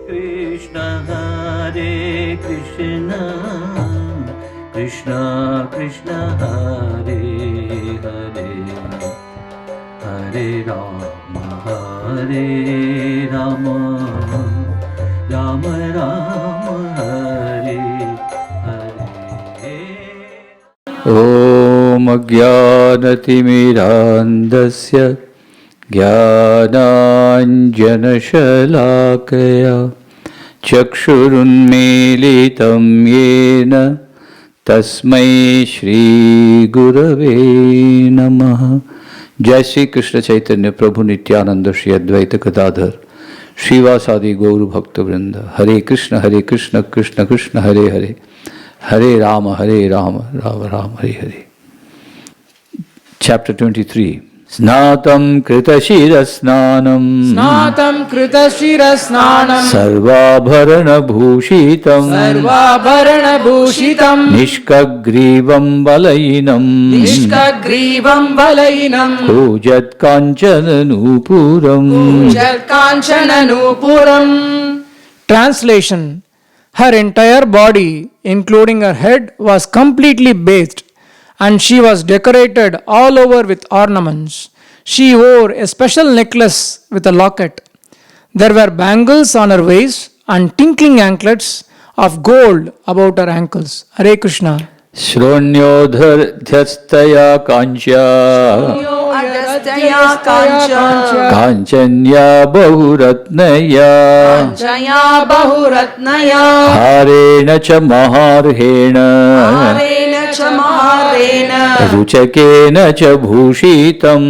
Krishna Hare Krishna Krishna Krishna Hare Hare Hare Rama Hare Rama Rama Rama Hare Hare. Om Ajnanatimidandasya Jnananjanashalakaya Chakshurunmilitam Yena Tasmai Shri Gurave Namaha. Jai Shri Krishna Chaitanya Prabhu Nityananda Shri Advaita Gadadhar Srivasadi Gauru Bhakta Vrinda. Hare Krishna Krishna Krishna Hare Hare Hare Rama Rama Rama Hare Hare. Chapter 23. Snatam Kritashira Snanam Sarvabharana Bhushitam Nishkagrivam Balainam Kujat Kanchana Nupuram. Translation. Her entire body, including her head, was completely bathed, and she was decorated all over with ornaments. She wore a special necklace with a locket. There were bangles on her waist and tinkling anklets of gold about her ankles. Hare Krishna. Shronyodhyastaya Kancha Kanchanya Bahuratnaya Harena cha Maharhena Ruchakena cha Bhushitam.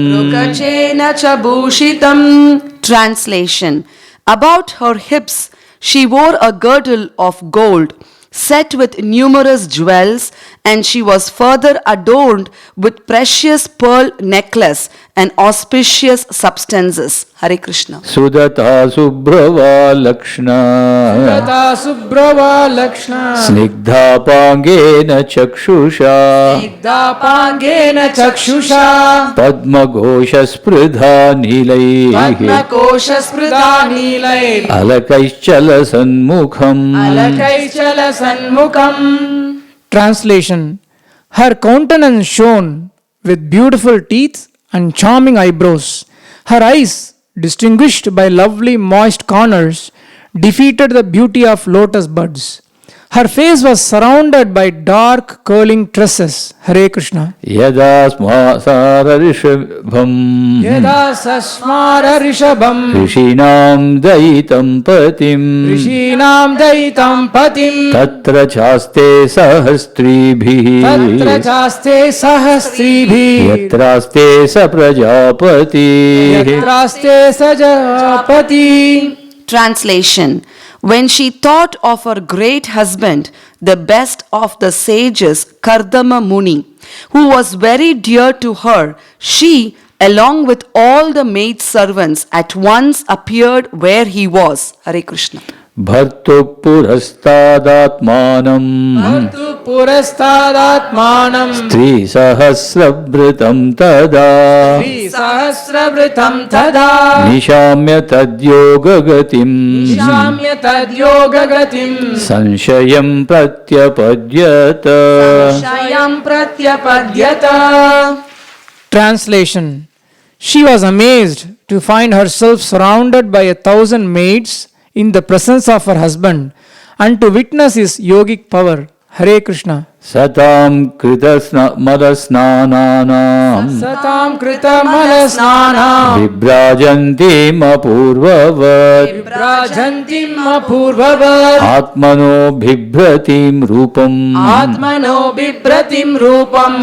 Translation. About her hips she wore a girdle of gold set with numerous jewels, and she was further adorned with precious pearl necklace and auspicious substances. Hare Krishna. Sudata Subhrava Lakshna Snigdha Pangena Chakshusha Padma Gosha Spridha Nilai Alakaischala Sanmukham. Translation. Her countenance shone with beautiful teeth and charming eyebrows. Her eyes, distinguished by lovely moist corners, defeated the beauty of lotus buds. Her face was surrounded by dark curling tresses. Hare Krishna. Yada Smara Rishabham Rishinam Daitam Patim Tatra Chaste Sahastribhi Yatraste Saprajapati. Translation. When she thought of her great husband, the best of the sages, Kardama Muni, who was very dear to her, she, along with all the maid servants, at once appeared where he was. Hare Krishna. Bhartu Purastadatmanam Stri Sahasrabritam Tada Nishamya Tadyogagatim Sanshayam Pratyapadyata. Translation. She was amazed to find herself surrounded by 1,000 maids in the presence of her husband and to witness his yogic power. Hare Krishna. Satam Krita Malasnanam Vibrajantim Apurvavat Atmano Bhibratim Rupam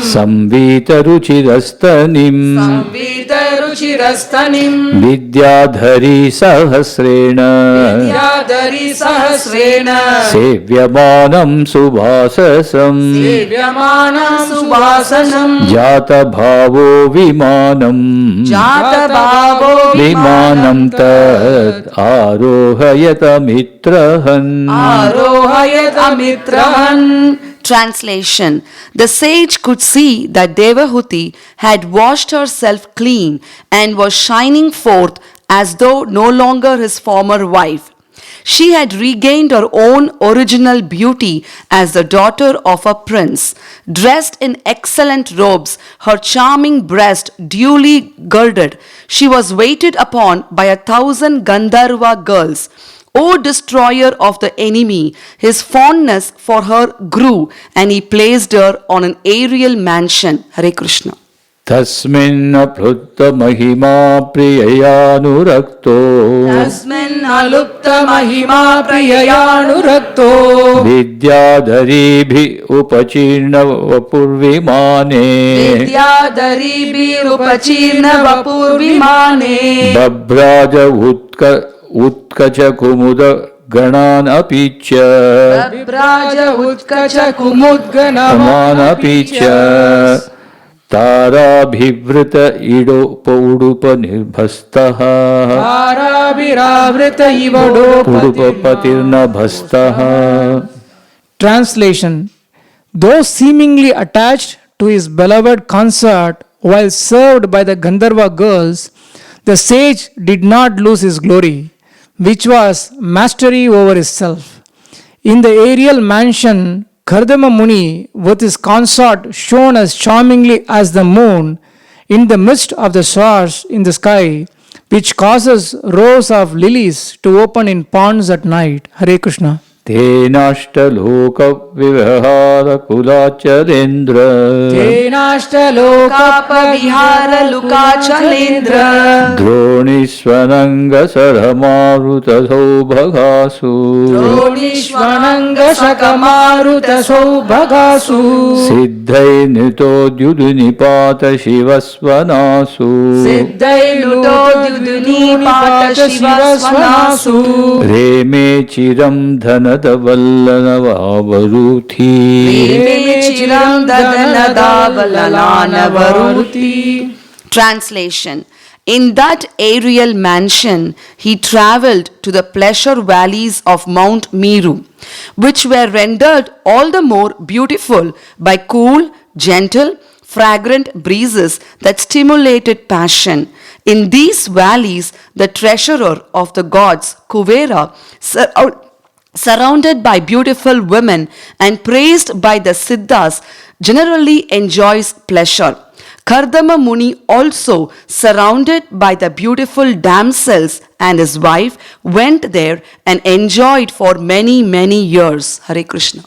Samvita Ruchirastanim Vidyadhari Sahasrena Sevyamanam Subhasasam Jata Bhavo Vimanam Tad Arohayata Mitrahan. Translation. The sage could see that Devahuti had washed herself clean and was shining forth as though no longer his former wife. She had regained her own original beauty as the daughter of a prince. Dressed in excellent robes, her charming breast duly girded, she was waited upon by 1,000 Gandharva girls. O destroyer of the enemy, his fondness for her grew, and he placed her on an aerial mansion. Hare Krishna. तस्मिन् प्लुत महिमा प्रिययानुरक्तो तस्मिन् अलुप्त महिमा प्रिययानुरक्तो विद्याधरीभिः उपचीर्ण वपुर्विमाने विद्याधरीभिरुपचीर्ण वपुर्विमाने बभ्राज उत्कच कुमुद गणान् अपि च बिभ्राज उत्कच कुमुद्गणान् अपि च ताराभिवृत इडोपौडुपनिर्भस्तः ताराभिरावृत इव उडुपपतिर्नभस्तः. Translation. Though seemingly attached to his beloved consort while served by the Gandharva girls, the sage did not lose his glory, which was mastery over his self. In the aerial mansion, Kardama Muni, with his consort, shone as charmingly as the moon in the midst of the stars in the sky, which causes rows of lilies to open in ponds at night. Hare Krishna. तेनाष्टलोकविहारकुलाचलेन्द्र तेनाष्टलोकापविहारलुकाचलेन्द्र द्रोणीष्वनङ्गसरमारुतसौभगासु द्रोणीष्वनङ्गसकमारुतसौभगासु सिद्धैर्नितोद्युनिपात शिवस्वनासु सिद्धैर्नुतोद्युनिपातशिवस्वनासु रेमे चिरं धनदवल्लनवावरुथि Translation. In that aerial mansion, he travelled to the pleasure valleys of Mount Meru, which were rendered all the more beautiful by cool, gentle, fragrant breezes that stimulated passion. In these valleys, the treasurer of the gods, Kuvera, surrounded by beautiful women and praised by the Siddhas, generally enjoys pleasure. Kardama Muni also, surrounded by the beautiful damsels and his wife, went there and enjoyed for many, many years. Hare Krishna.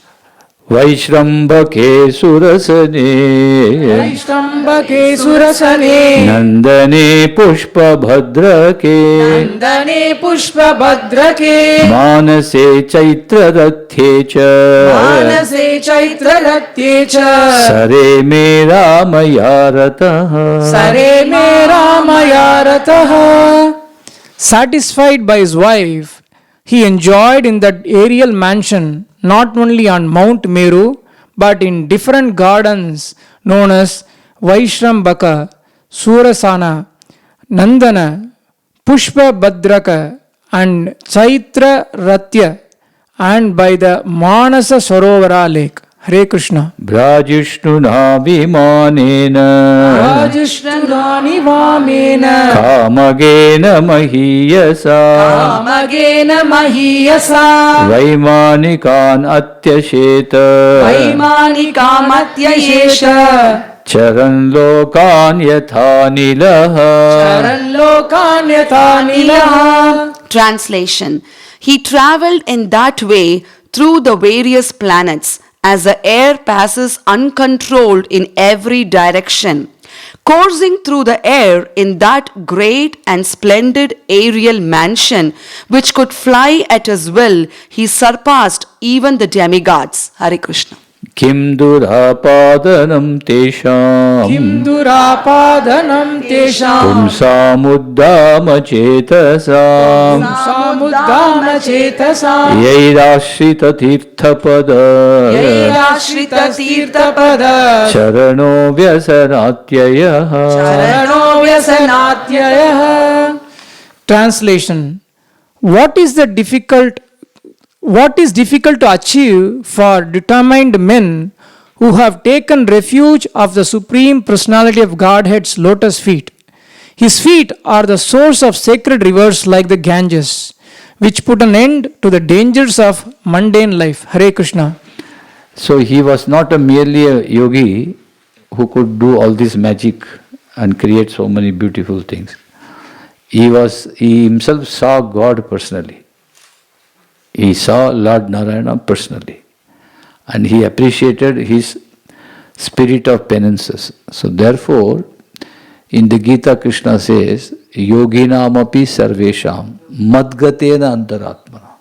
वैश्रम्भके सुरसने वैष्णम्भके सुरसने नन्दने पुष्पभद्रके नन्दने पुष्पभद्रके मानसे चैत्ररथे च मानसे चैत्ररथे च सरे मे रामया रतः सरे मे Ramaiah रतः. Satisfied by his wife, he enjoyed in that aerial mansion not only on Mount Meru but in different gardens known as Vaishrambaka, Surasana, Nandana, Pushpabhadraka and Chaitra Ratya, and by the Manasa Sarovara lake. Hare Krishna. भ्राजिष्णुना विमानेन Rajishtrani Vamena कामगेन महीयसा Kamagena Mahiyasa वैमानिकान् अत्यशेत Vaimani Kamatya Yesha चरन् लोकान् यथा नीलः Charallokanyatanilaha. Translation. He travelled in that way through the various planets, as the air passes uncontrolled in every direction. Coursing through the air in that great and splendid aerial mansion, which could fly at his will, he surpassed even the demigods. Hare Krishna. किं दुरापादनं तेषां Kim durapadanam tesham पुंसामुद्दामचेतसाम् Samuddhana chetasam यैराश्रिततीर्थपद Yairashrita tirthapada चरणो व्यसनात्ययः Charano vyasanatyayah. Translation. What is difficult to achieve for determined men who have taken refuge of the Supreme Personality of Godhead's lotus feet? His feet are the source of sacred rivers like the Ganges, which put an end to the dangers of mundane life. Hare Krishna. So he was not merely a yogi who could do all this magic and create so many beautiful things. He himself saw God personally. He saw Lord Narayana personally. And he appreciated his spirit of penances. So therefore, in the Gita, Krishna says, Yoginamapi sarvesham madgatena antaratmana.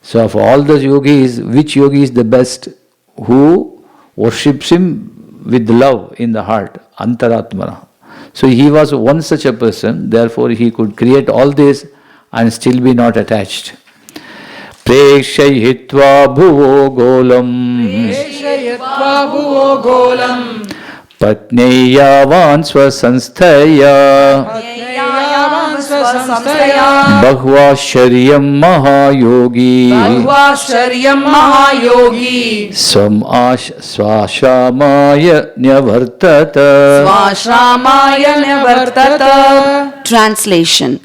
So of all the yogis, which yogi is the best? Who worships him with love in the heart, antaratmana. So he was one such a person, therefore he could create all this and still be not attached. Prekshayitva bhuvo golam Patneyavan swasanstaya Bhagwa Sharyam Mahayogi Swam Swashamaya Nyavartata. Translation.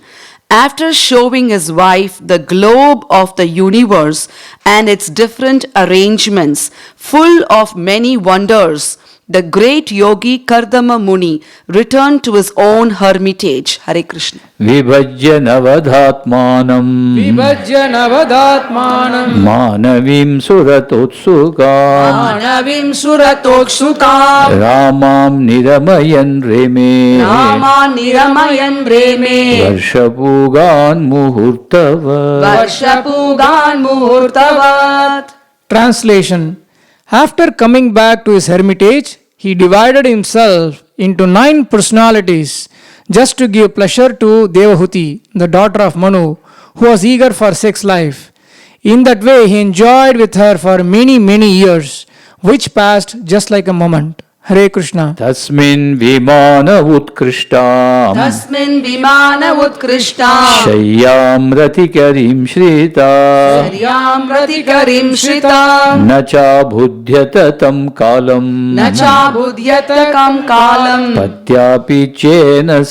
After showing his wife the globe of the universe and its different arrangements, full of many wonders, the great yogi Kardama Muni returned to his own hermitage. Hare Krishna. Vibhajya navadhatmanam Manavim suratotsuka Ramam niramayan reme Varshapugan muhurtavat. Translation. After coming back to his hermitage, he divided himself into 9 personalities just to give pleasure to Devahuti, the daughter of Manu, who was eager for sex life. In that way, he enjoyed with her for many, many years, which passed just like a moment. Hare Krishna. Tasmin vimana utkrishtam Shayyam ratikarim shrita Nacha budhyata tam kalam Patyapi chena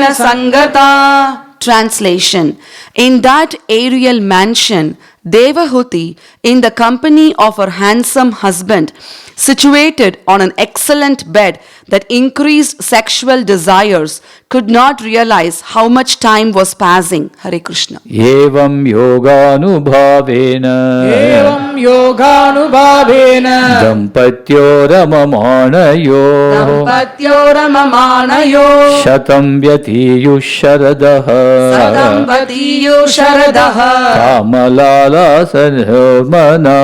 sangata. Translation. In that aerial mansion, Devahuti, in the company of her handsome husband, situated on an excellent bed that increased sexual desires, could not realize how much time was passing. Hare Krishna. Evam yoganubhavena Dampatyo ramamanayo Shatam vyatiyu sharadaha Kamalala sayormana.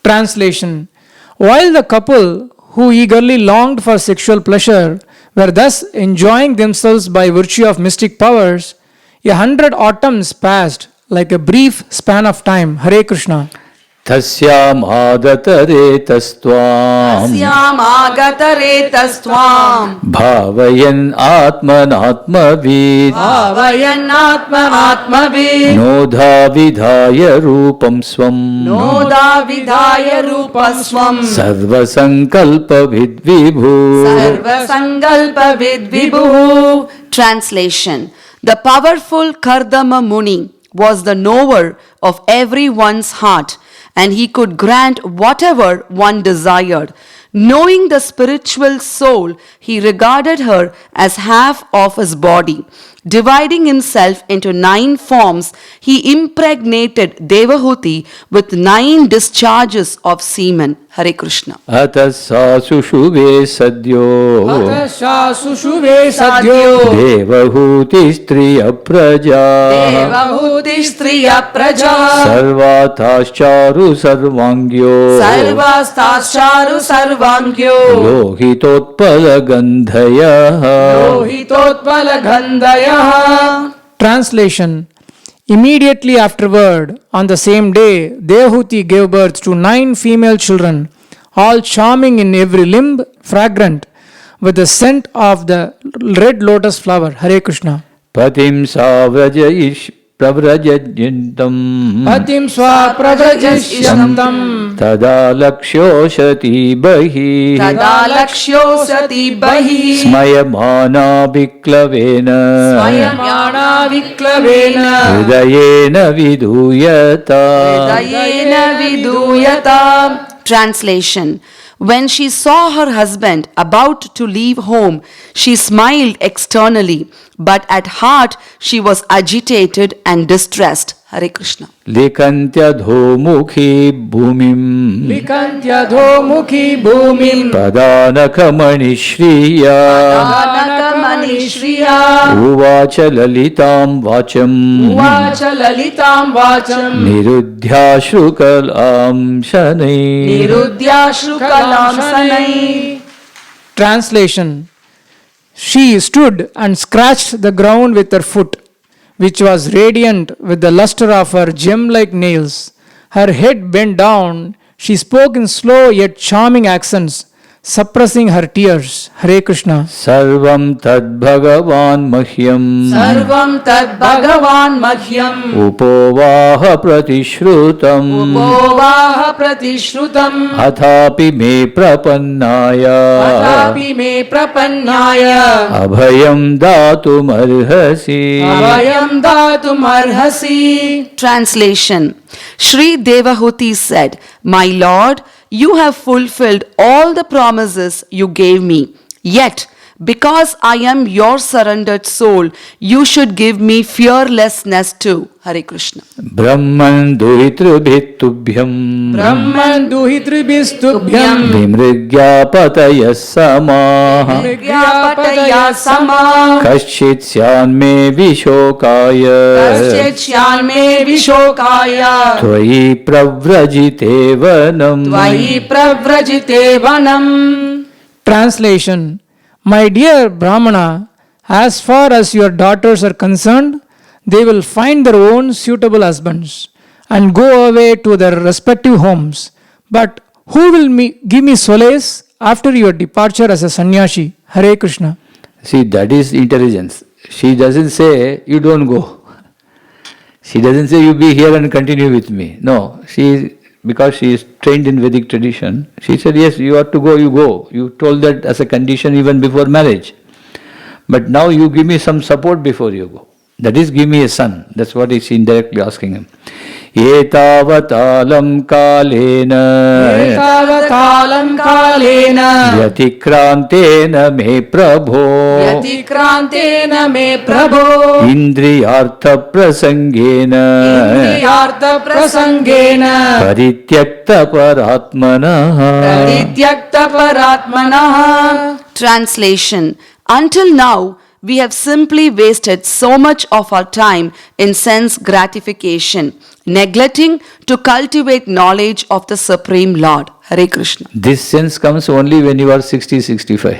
Translation. While the couple who eagerly longed for sexual pleasure were thus enjoying themselves by virtue of mystic powers, 100 autumns passed like a brief span of time. Hare Krishna. Tasyam agatare tastvam Bhavayan atmanatmavid Nodha vidhaya rupam swam Sarva sankalpa vidvibhu. Translation. The powerful Kardama Muni was the knower of everyone's heart, and he could grant whatever one desired. Knowing the spiritual soul, he regarded her as half of his body. Dividing himself into 9 forms, he impregnated Devahuti with 9 discharges of semen. Hare Krishna. Atasa sushube sadyo Devahuti striya praja Sarvatascharu sarvangyo Lohitotpala gandhaya. Translation. Immediately afterward, on the same day, Devahuti gave birth to 9 female children, all charming in every limb, fragrant with the scent of the red lotus flower. Hare Krishna. Patim प्रव्रजन्तं Patim swapravrajasyantam तदा लक्ष्योषति बहिः Tada lakshyo sati bahi स्मयमाना विक्लवेन Svayamana viklavena हृदयेन विधूयता Dayena viduyata. Translation. When she saw her husband about to leave home, she smiled externally, but at heart she was agitated and distressed. Hare Krishna. लिखन्त्यधोमुखी भूमिम् Likantyadhomukhi bhumim प्रदानकमणिश्रिया Anakamanishriya उवाच ललितां वाचम् Vacha lalitam vacham निरुध्याश्रुकलां शनैः Nirudhya shrukalam sanai. Translation. She stood and scratched the ground with her foot, which was radiant with the luster of her gem-like nails. Her head bent down. She spoke in slow yet charming accents, suppressing her tears. Hare Krishna. सर्वं तद्भगवान् मह्यम् Sarvam tad bhagavan madhyam उपोवाह प्रतिश्रुतम् Upovaha pratishrutam अथापि मे प्रपन्नाय Atapi me prapannaya अभयं दातुमर्हसि abhayam datum arhasi. Translation. Sri Devahuti said, My Lord, you have fulfilled all the promises you gave me. Yet, because I am your surrendered soul, you should give me fearlessness too. Hare Krishna. ब्रह्मन् दुहितृभिस्तुभ्यम् Brahman duhitribhistubhyam विमृग्यापतयः समाः Vigyapataya sama कश्चित् स्यान्मे विशोकाय Kaschyachyalme vishokaya त्वयि प्रव्रजिते वनम् Tvayi pravrajite vanam. Translation. My dear Brahmana, as far as your daughters are concerned, they will find their own suitable husbands and go away to their respective homes. But who will give me solace after your departure as a sannyasi? Hare Krishna. See, that is intelligence. She doesn't say, you don't go. She doesn't say, you be here and continue with me. No, because she is trained in Vedic tradition, she said, yes, you have to go, you go. You told that as a condition even before marriage. But now you give me some support before you go. That is, give me a son. That's what he's indirectly asking him. Etavatalam kalena Etavatalam kalena Vyatikrantena me prabho Vyatikrantena me prabho Indriyartha prasangena Indriyartha prasangena Parityakta paratmana Parityakta paratmanaha. Translation. Until now, we have simply wasted so much of our time in sense gratification, neglecting to cultivate knowledge of the Supreme Lord. Hare Krishna. This sense comes only when you are 60, 65.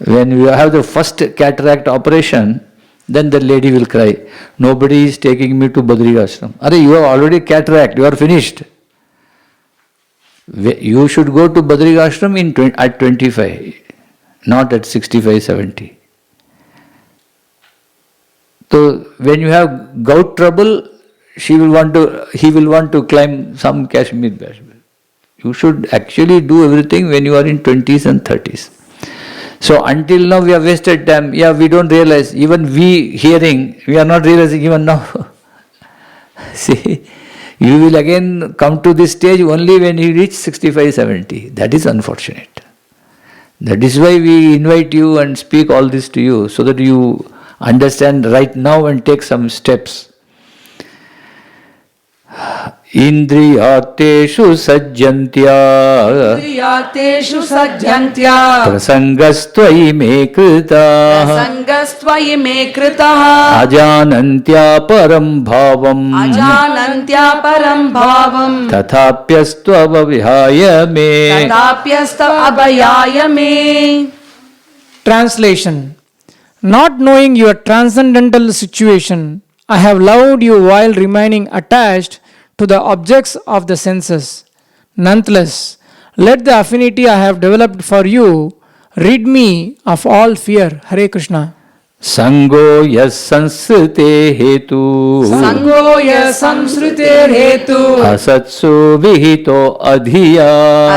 When you have the first cataract operation, then the lady will cry, nobody is taking me to Badri Ashram. Are you have already cataract, you are finished. You should go to Badri Ashram at 25, not at 65, 70. So when you have gout trouble, he will want to climb some Kashmir. You should actually do everything when you are in 20s and 30s. So until now we have wasted time. Yeah, we don't realize. Even we hearing, we are not realizing even now. See, you will again come to this stage only when you reach 65, 70. That is unfortunate. That is why we invite you and speak all this to you, so that you understand right now and take some steps. Indriyateshu sajjantya Indriyateshu sajjantya Prasangastvayi me krita Prasangastvayi me kritaha Ajanantya param bhavam Ajanantya param bhavam Tathapyastvavihaya me Tatapyasta abhayaya me. Translation. Not knowing your transcendental situation, I have loved you while remaining attached to the objects of the senses. Nonetheless, let the affinity I have developed for you rid me of all fear. Hare Krishna. संगो यः संस्कृते हेतु संगो यः संस्कृतेर् हेतु असत्सु विहितो अधिया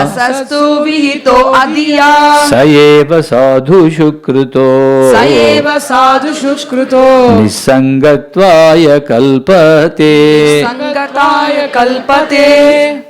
असस्तु विहितो अधिया स एव साधुषु कृतो स एव साधुषु कृतो निसंगत्वाय कल्पते. संगताय कल्पते.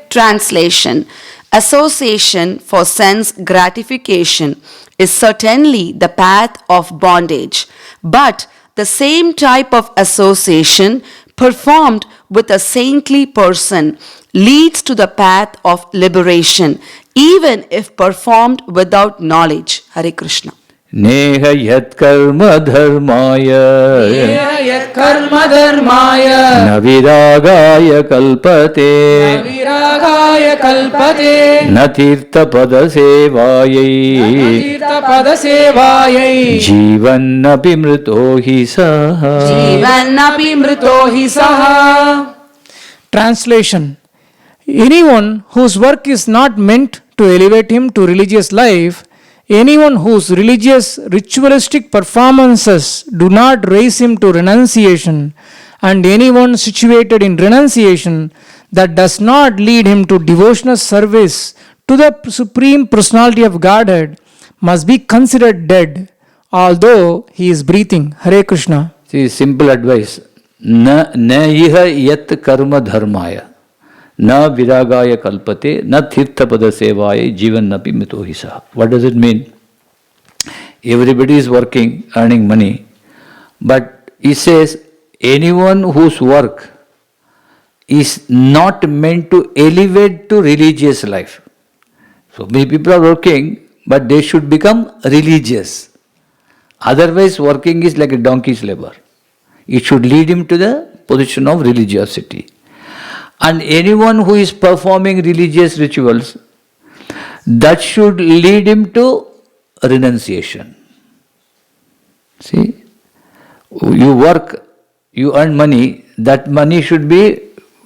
Translation: Association for sense gratification is certainly the path of bondage, but the same type of association performed with a saintly person leads to the path of liberation, even if performed without knowledge. Hare Krishna. नेह यत्कर्म धर्माय कर्म धर्माय न विरागाय कल्पते विरागाय कल्पते न तीर्थपद सेवायै तीर्थपद सेवायै जीवन्नपि मृतो हि सः. जीवन्नपि मृतो हि सः. Translation: Anyone whose work is not meant to elevate him to religious life, anyone whose religious ritualistic performances do not raise him to renunciation, and anyone situated in renunciation that does not lead him to devotional service to the Supreme Personality of Godhead must be considered dead, although he is breathing. Hare Krishna. See, simple advice. न इह यत् कर्म धर्माय न विरागाय कल्पते न तीर्थपद सेवाय जीवन्नपि मृतो हि सः. What does it mean? Everybody is working, earning money, but he says anyone whose work is not meant to elevate to religious life. So many people are working, but they should become religious. Otherwise, working is like a donkey's labor. It should lead him to the position of religiosity. And anyone who is performing religious rituals, that should lead him to renunciation. See, you work, you earn money, that money should be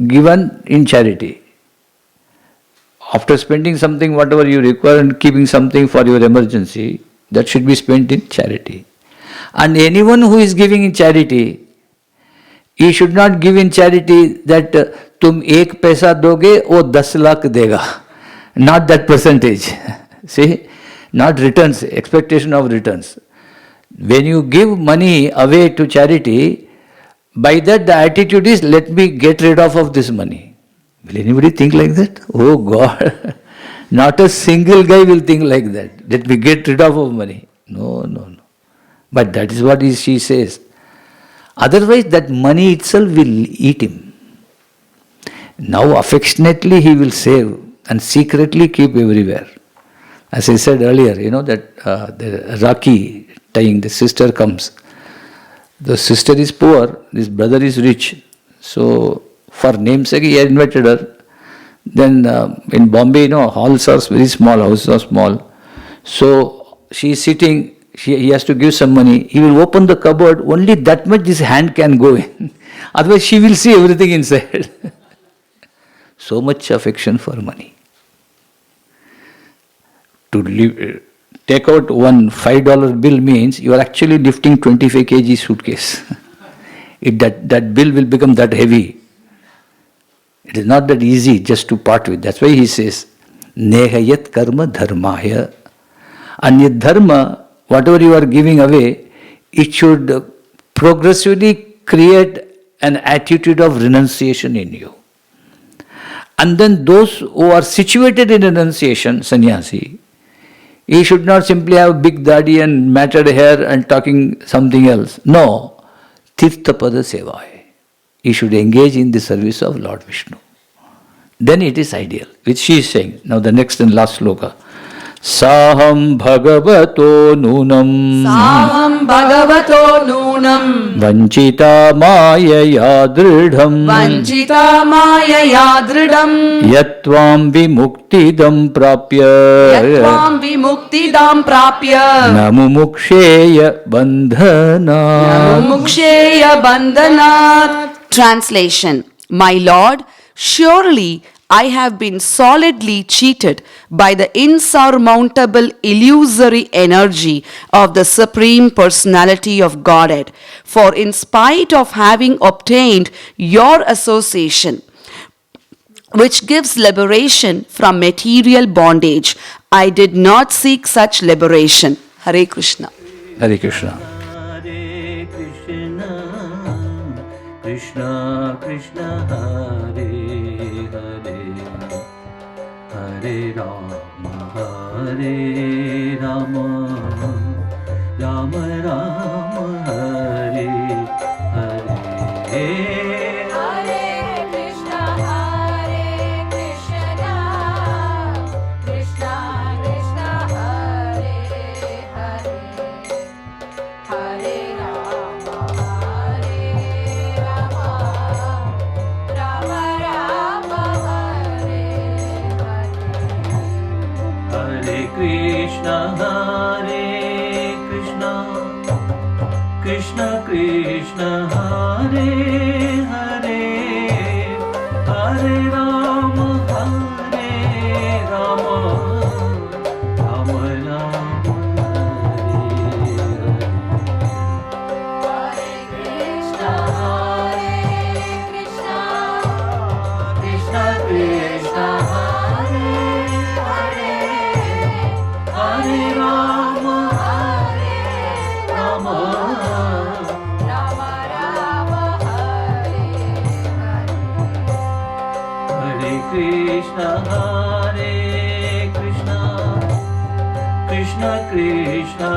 given in charity. After spending something, whatever you require, and keeping something for your emergency, that should be spent in charity. And anyone who is giving in charity, he should not give in charity that तुम 1 पैसा दोगे वो 10 लाख देगा. Not that percentage. See, not returns, expectation of returns. When you give money away to charity, by that the attitude is, let me get rid of this money. Will anybody think like that? Oh God, not a single guy will think like that. Let me get rid of money. No. But that is what she says. Otherwise, that money itself will eat him. Now, affectionately he will save and secretly keep everywhere. As I said earlier, that the Rakhi tying, the sister comes. The sister is poor, this brother is rich. So, for namesake, he had invited her. Then in Bombay, halls are very small, houses are small. So, she is sitting. He has to give some money. He will open the cupboard, only that much his hand can go in. Otherwise, she will see everything inside. So much affection for money. To take out one $5 bill means you are actually lifting 25 kg suitcase. That bill will become that heavy. It is not that easy just to part with. That's why he says, Nehayat karma dharmaya. And yet dharma, whatever you are giving away, it should progressively create an attitude of renunciation in you. And then those who are situated in renunciation, sannyasi, he should not simply have big dadi and matted hair and talking something else. No. Tirthapada sevaya. He should engage in the service of Lord Vishnu. Then it is ideal, which she is saying. Now the next and last sloka. Saham bhagavato nunam Saham bhagavato nunam vanchita maya dridham vanchita maya dridham yatvam vimuktidam prapya yatvam vimuktidam prapya namumuksheya bandhanat. Muksheya bandhanat. Translation: My Lord, surely I have been solidly cheated by the insurmountable illusory energy of the Supreme Personality of Godhead. For in spite of having obtained your association, which gives liberation from material bondage, I did not seek such liberation. Hare Krishna. Hare Krishna. Hare Krishna, Krishna Krishna, Hare Hare, Hare Rama, Hare Rama, Rama Rama, Hare Hare. Hare Krishna, Hare Krishna, Krishna Krishna, Hare Hare, Hare Rama, Hare Rama, Rama Rama, Hare Hare. Krishna Krishna, Hare Rama, Rama, Hare Krishna, Hare Krishna, Krishna Krishna,